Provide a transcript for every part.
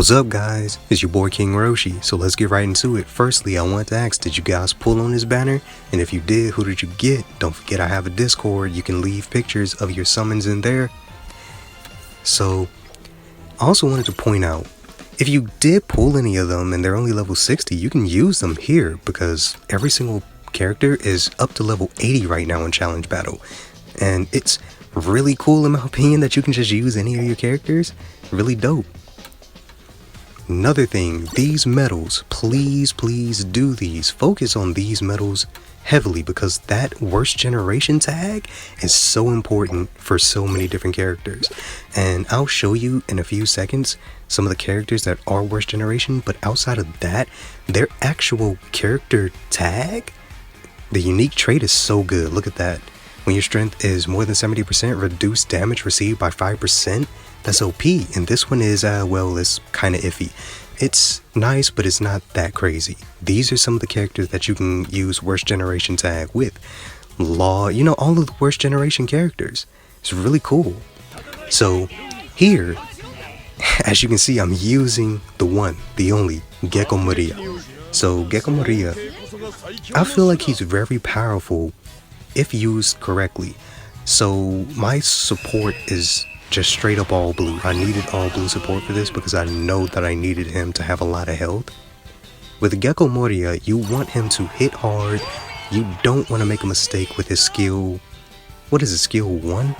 What's up guys, it's your boy King Roshi, so let's get right into it. Firstly, I want to ask, did you guys pull on this banner? And if you did, who did you get? Don't forget I have a Discord, you can leave pictures of your summons in there. So, I also wanted to point out, if you did pull any of them and they're only level 60, you can use them here because every single character is up to level 80 right now in Challenge Battle. And it's really cool in my opinion that you can just use any of your characters. Really dope. Another thing, these medals, please do these. Focus on these medals heavily because that worst generation tag is so important for so many different characters. And I'll show you in a few seconds some of the characters that are worst generation, but outside of that, their actual character tag, the unique trait is so good. Look at that. When your strength is more than 70%, reduce damage received by 5%. That's OP, and this one is, well, it's kind of iffy. It's nice, but it's not that crazy. These are some of the characters that you can use worst generation tag with. Law, you know, all of the worst generation characters. It's really cool. So, here, as you can see, I'm using the one, the only, Gecko Maria. So, Gecko Maria, I feel like he's very powerful if used correctly. So, my support is just straight up all blue. I needed all blue support for this because I know that I needed him to have a lot of health. With Gecko Moria, you want him to hit hard. You don't want to make a mistake with his skill. What is it, skill 1?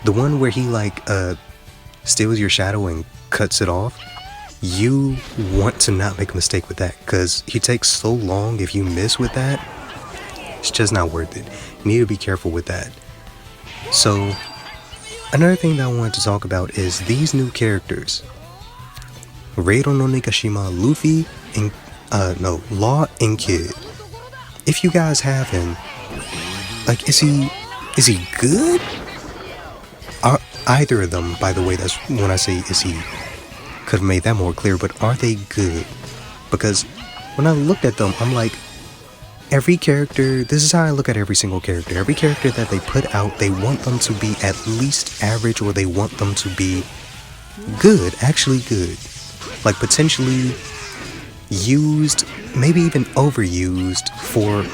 The one where he like steals your shadow and cuts it off. You want to not make a mistake with that because he takes so long. If you miss with that, it's just not worth it. You need to be careful with that. So another thing that I wanted to talk about is these new characters. Reiro no Nigashima, Luffy, and Law and Kid. If you guys have him, like, is he good? Either of them, by the way, that's when I say is he, could have made that more clear, but are they good? Because when I looked at them, I'm like, every character, this is how I look at every single character. Every character that they put out, they want them to be at least average, or they want them to be good, actually good. Like potentially used, maybe even overused for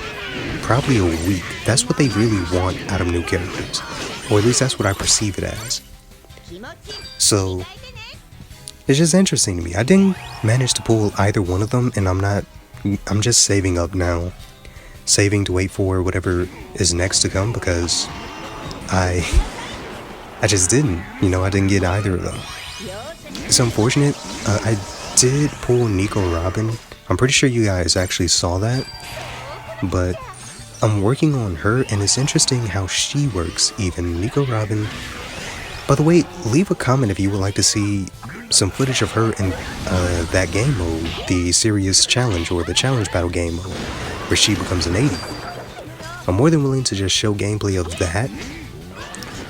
probably a week. That's what they really want out of new characters. Or at least that's what I perceive it as. So, it's just interesting to me. I didn't manage to pull either one of them, and I'm just saving up now. Saving to wait for whatever is next to come because I just didn't, I didn't get either of them. It's unfortunate. I did pull Nico Robin. I'm pretty sure you guys actually saw that, but I'm working on her and it's interesting how she works, even Nico Robin. By the way, leave a comment if you would like to see some footage of her in that game mode, the serious challenge or the challenge battle game mode, where she becomes an 80. I'm more than willing to just show gameplay of that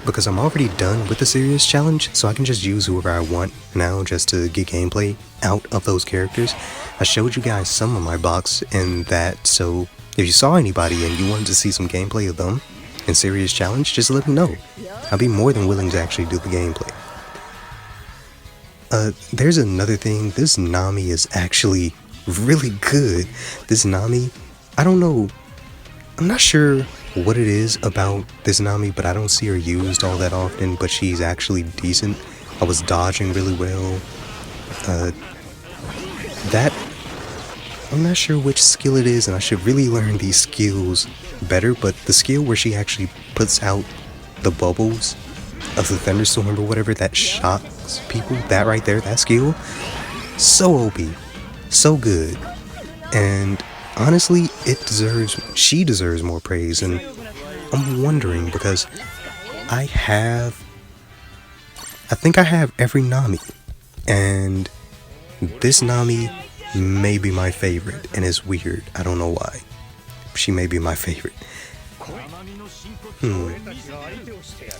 because I'm already done with the serious challenge, so I can just use whoever I want now just to get gameplay out of those characters. I showed you guys some of my box in that, so if you saw anybody and you wanted to see some gameplay of them in serious challenge, just let me know. I'll be more than willing to actually do the gameplay. There's another thing. This Nami is actually really good. This Nami, I don't know, I'm not sure what it is about this Nami, but I don't see her used all that often, but she's actually decent. I was dodging really well. I'm not sure which skill it is, and I should really learn these skills better, but the skill where she actually puts out the bubbles of the thunderstorm or whatever that shocks people, that right there, that skill, so OP, so good. And honestly, she deserves more praise. And I'm wondering because I think I have every Nami, and this Nami may be my favorite, and it's weird, I don't know why. She may be my favorite.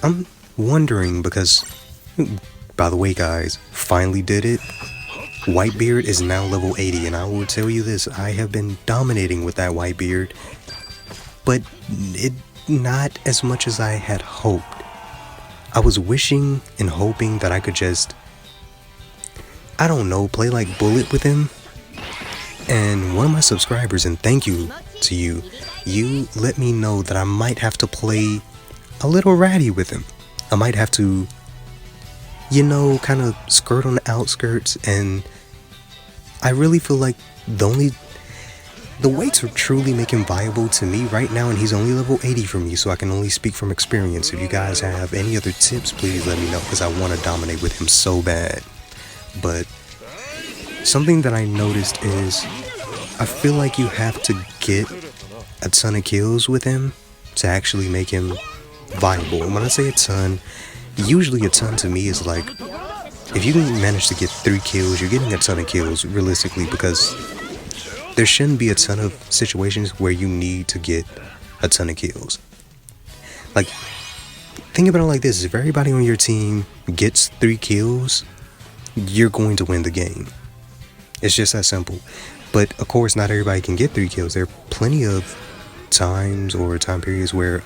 I'm wondering because, by the way guys, finally did it. Whitebeard is now level 80, and I will tell you this, I have been dominating with that Whitebeard, but not as much as I had hoped. I was wishing and hoping that I could just I don't know, play like bullet with him. And one of my subscribers, and thank you to you, you let me know that I might have to play a little ratty with him. I might have to, you know, kind of skirt on the outskirts. And I really feel like the way to truly make him viable to me right now, and he's only level 80 for me, so I can only speak from experience. If you guys have any other tips, please let me know, because I want to dominate with him so bad. But something that I noticed is I feel like you have to get a ton of kills with him to actually make him viable. And when I say a ton, usually a ton to me is like, if you can manage to get 3 kills, you're getting a ton of kills realistically, because there shouldn't be a ton of situations where you need to get a ton of kills. Like, think about it like this: if everybody on your team gets 3 kills, you're going to win the game. It's just that simple. But of course, not everybody can get 3 kills. There are plenty of times or time periods where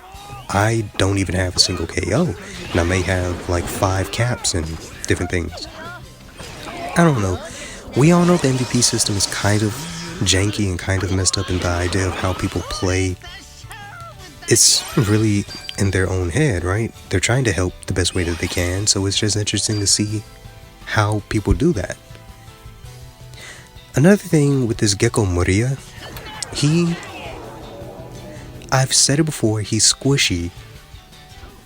I don't even have a single KO, and I may have like 5 caps and different things. I don't know. We all know the MVP system is kind of janky and kind of messed up in the idea of how people play. It's really in their own head, right? They're trying to help the best way that they can, so it's just interesting to see how people do that. Another thing with this Gecko Moria, I've said it before, he's squishy.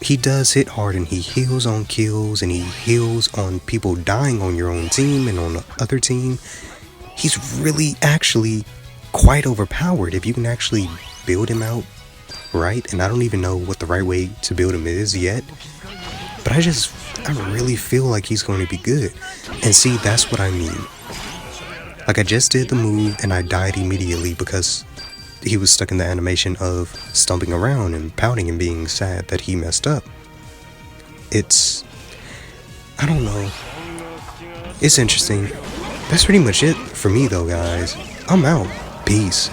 He does hit hard, and he heals on kills, and he heals on people dying on your own team and on the other team. He's really actually quite overpowered if you can actually build him out right. And I don't even know what the right way to build him is yet, but I really feel like he's going to be good. And see, that's what I mean. Like, I just did the move and I died immediately because he was stuck in the animation of stumping around and pouting and being sad that he messed up. I don't know. It's interesting. That's pretty much it for me though, guys. I'm out. Peace.